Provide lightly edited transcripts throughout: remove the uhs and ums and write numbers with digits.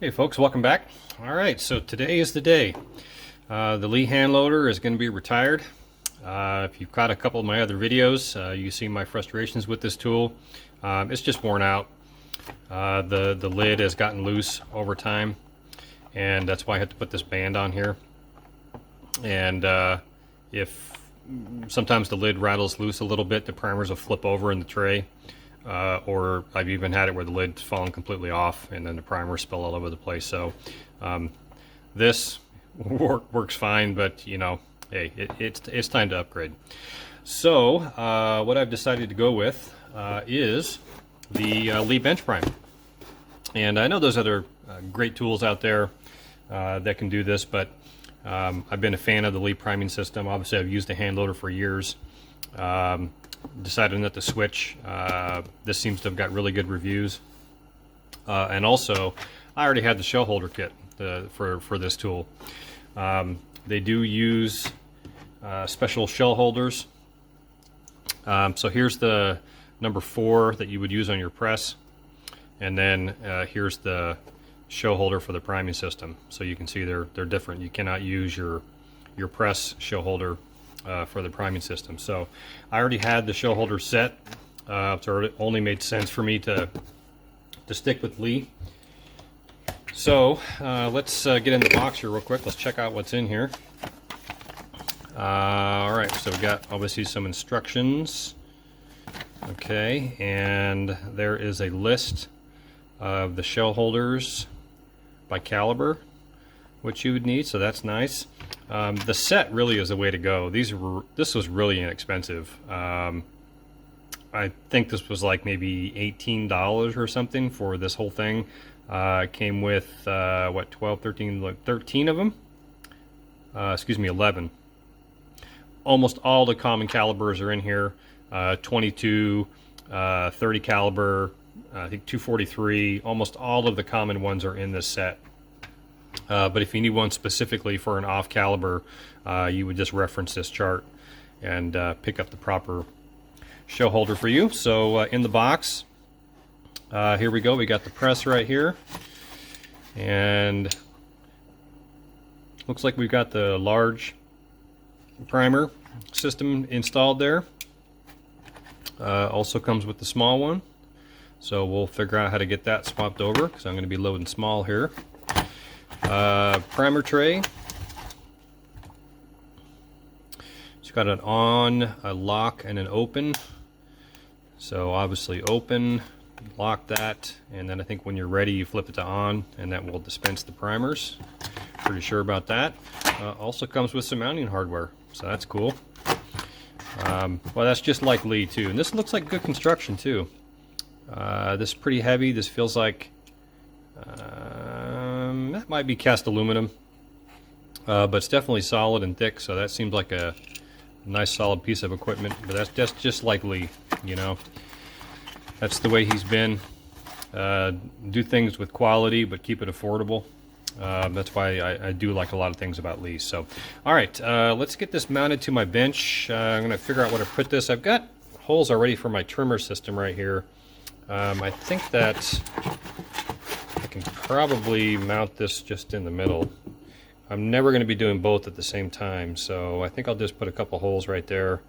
Hey folks, welcome back. Alright, so today is the day. The Lee hand loader is going to be retired. If you've caught a couple of my other videos, you see my frustrations with this tool. It's just worn out. The lid has gotten loose over time, and that's why I had to put this band on here. And if sometimes the lid rattles loose a little bit, the primers will flip over in the tray. Or I've even had it where the lid's fallen completely off and then the primers spill all over the place. So this works fine, but you know, hey, it's time to upgrade. So what I've decided to go with is the Lee bench prime. And I know there's other great tools out there that can do this, but I've been a fan of the Lee priming system. Obviously I've used the hand loader for years. Decided not to switch. This seems to have got really good reviews, and also I already had the shell holder kit for this tool. They do use special shell holders. So here's the number 4 that you would use on your press, and then here's the shell holder for the priming system. So you can see they're different. You cannot use your press shell holder for the priming system. So I already had the shell holder set, so it only made sense for me to stick with Lee. So let's get in the box here real quick. Let's check out what's in here. Alright, so we got obviously some instructions. Okay, and there is a list of the shell holders by caliber, which you would need, so that's nice. The set really is the way to go. This was really inexpensive. I think this was like maybe $18 or something for this whole thing. It came with what, 12, 13, like 13 of them? Excuse me, 11. Almost all the common calibers are in here. 22, 30 caliber, I think 243. Almost all of the common ones are in this set. But if you need one specifically for an off caliber, you would just reference this chart and pick up the proper shell holder for you. So in the box, here we go. We got the press right here, and looks like we've got the large primer system installed there. Also comes with the small one, so we'll figure out how to get that swapped over because I'm going to be loading small here. Primer tray. It's got an on, a lock, and an open. So obviously open, lock that, and then I think when you're ready you flip it to on, and that will dispense the primers. Pretty sure about that. Also comes with some mounting hardware, so that's cool. Well, that's just like Lee too, and this looks like good construction too. This is pretty heavy. This feels like that might be cast aluminum, but it's definitely solid and thick, so that seems like a nice solid piece of equipment. But that's just like Lee, you know. That's the way he's been. Do things with quality but keep it affordable. That's why I do like a lot of things about Lee. So alright, let's get this mounted to my bench. I'm gonna figure out where to put this. I've got holes already for my trimmer system right here. I think that I can probably mount this just in the middle. I'm never going to be doing both at the same time, so I think I'll just put a couple holes right there.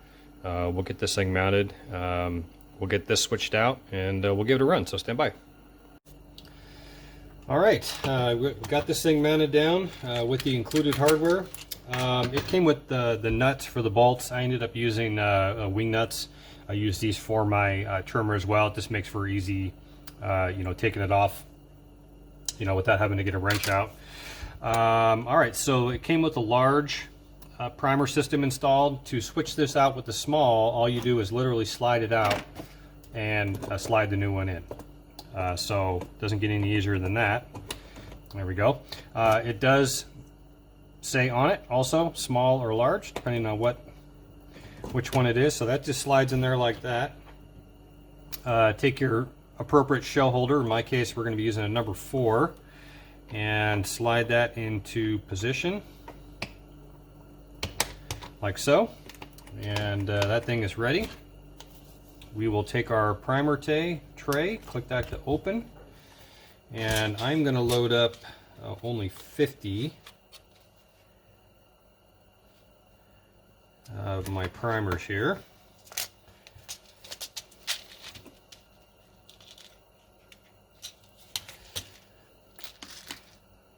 We'll get this thing mounted. We'll get this switched out, and we'll give it a run, so stand by. Alright, we got this thing mounted down with the included hardware. It came with the nuts for the bolts. I ended up using wing nuts. I use these for my trimmer as well. It just makes for easy, you know, taking it off, you know, without having to get a wrench out. Alright, so it came with a large primer system installed. To switch this out with the small, all you do is literally slide it out and slide the new one in. So it doesn't get any easier than that. There we go. It does say on it also small or large, depending on which one it is. So that just slides in there like that. Take your appropriate shell holder. In my case, we're going to be using a number 4, and slide that into position like so, and that thing is ready. We will take our primer tray, click that to open, And I'm going to load up only 50 of my primers here.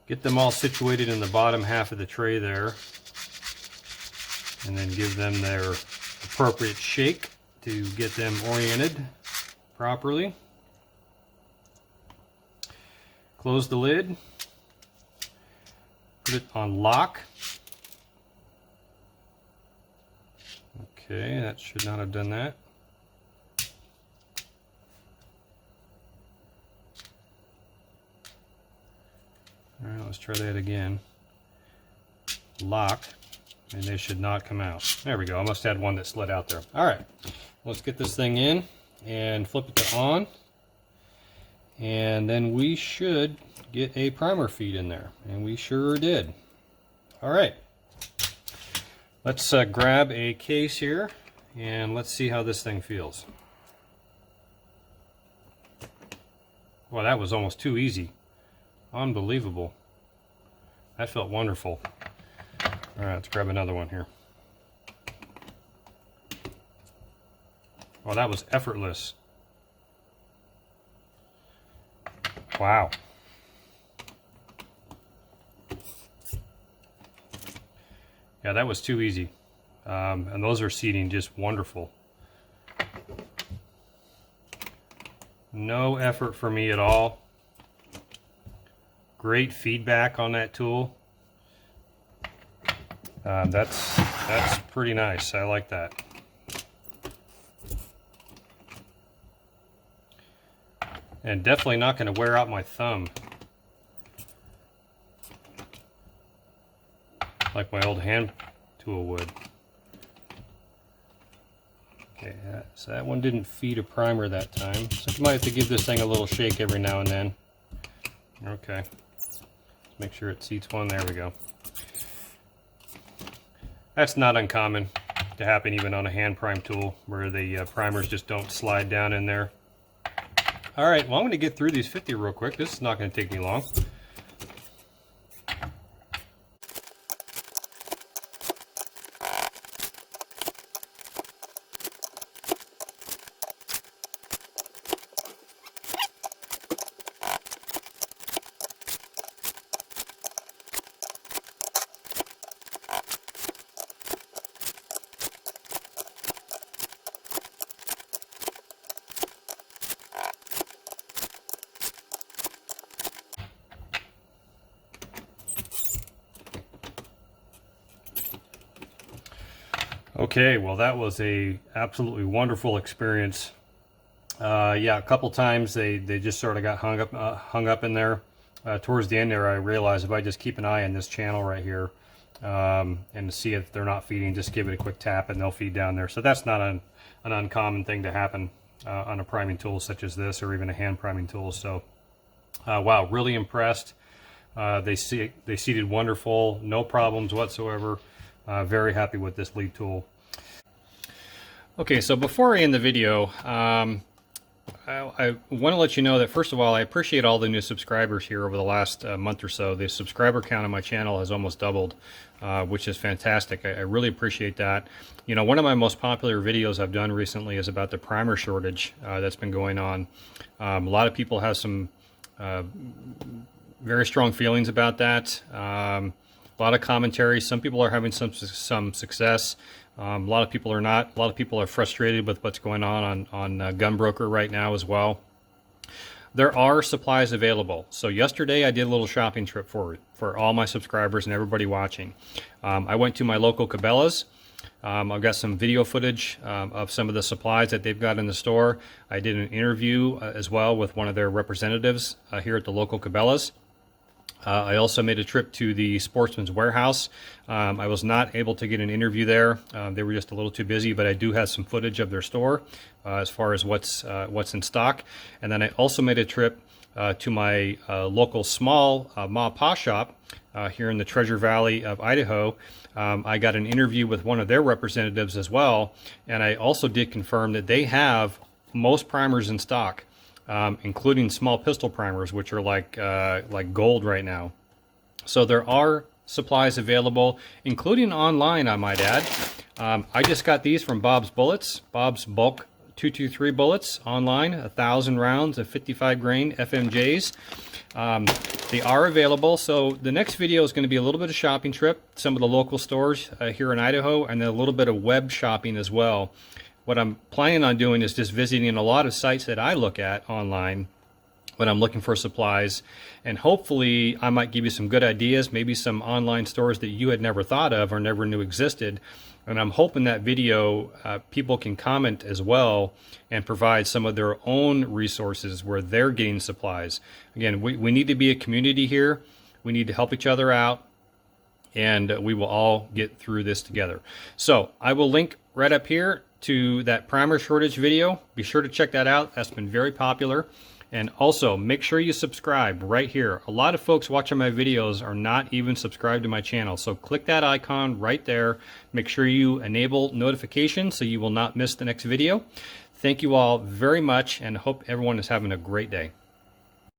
Get them all situated in the bottom half of the tray there, and then give them their appropriate shake to get them oriented properly. Close the lid, put it on lock. Okay, that should not have done that. All right, let's try that again. Lock, and they should not come out. There we go. I must have had one that slid out there. All right, let's get this thing in and flip it to on, and then we should get a primer feed in there, and we sure did. All right, let's grab a case here, and let's see how this thing feels. Well, that was almost too easy. Unbelievable. That felt wonderful. All right, let's grab another one here. Well, that was effortless. Wow. Yeah, that was too easy. And those are seating just wonderful. No effort for me at all. Great feedback on that tool. That's pretty nice. I like that. And definitely not going to wear out my thumb like my old hand tool would. Okay, so that one didn't feed a primer that time, so you might have to give this thing a little shake every now and then. Okay, make sure it seats one. There we go. That's not uncommon to happen even on a hand prime tool, where the primers just don't slide down in there. All right, well, I'm going to get through these 50 real quick. This is not going to take me long. Okay, well, that was a absolutely wonderful experience. Yeah, a couple times they just sort of got hung up in there. Towards the end there, I realized if I just keep an eye on this channel right here and see if they're not feeding, just give it a quick tap and they'll feed down there. So that's not an uncommon thing to happen on a priming tool such as this, or even a hand priming tool. So wow, really impressed. They seated wonderful, no problems whatsoever. Very happy with this lead tool. Okay, so before I end the video, I want to let you know that, first of all, I appreciate all the new subscribers here over the last month or so. The subscriber count on my channel has almost doubled, which is fantastic. I really appreciate that. You know, one of my most popular videos I've done recently is about the primer shortage that's been going on. A lot of people have some very strong feelings about that. A lot of commentary. Some people are having some success. A lot of people are not. A lot of people are frustrated with what's going on Gunbroker right now as well. There are supplies available. So yesterday I did a little shopping trip for all my subscribers and everybody watching. I went to my local Cabela's. I've got some video footage of some of the supplies that they've got in the store. I did an interview as well with one of their representatives here at the local Cabela's. I also made a trip to the Sportsman's Warehouse. I was not able to get an interview there. They were just a little too busy, but I do have some footage of their store as far as what's in stock. And then I also made a trip to my local small ma and pa shop here in the Treasure Valley of Idaho. I got an interview with one of their representatives as well, and I also did confirm that they have most primers in stock. including small pistol primers, which are like gold right now. So there are supplies available, including online, I might add. I just got these from Bob's Bullets, Bob's Bulk 223 bullets online, 1,000 rounds of 55 grain FMJs. They are available. So the next video is going to be a little bit of shopping trip, some of the local stores here in Idaho, and then a little bit of web shopping as well. What I'm planning on doing is just visiting a lot of sites that I look at online when I'm looking for supplies, and hopefully I might give you some good ideas, maybe some online stores that you had never thought of or never knew existed. And I'm hoping that video people can comment as well and provide some of their own resources where they're getting supplies. Again, we need to be a community here. We need to help each other out, and we will all get through this together. So I will link right up here to that primer shortage video. Be sure to check that out. That's been very popular. And also, make sure you subscribe right here. A lot of folks watching my videos are not even subscribed to my channel. So click that icon right there. Make sure you enable notifications so you will not miss the next video. Thank you all very much, and hope everyone is having a great day.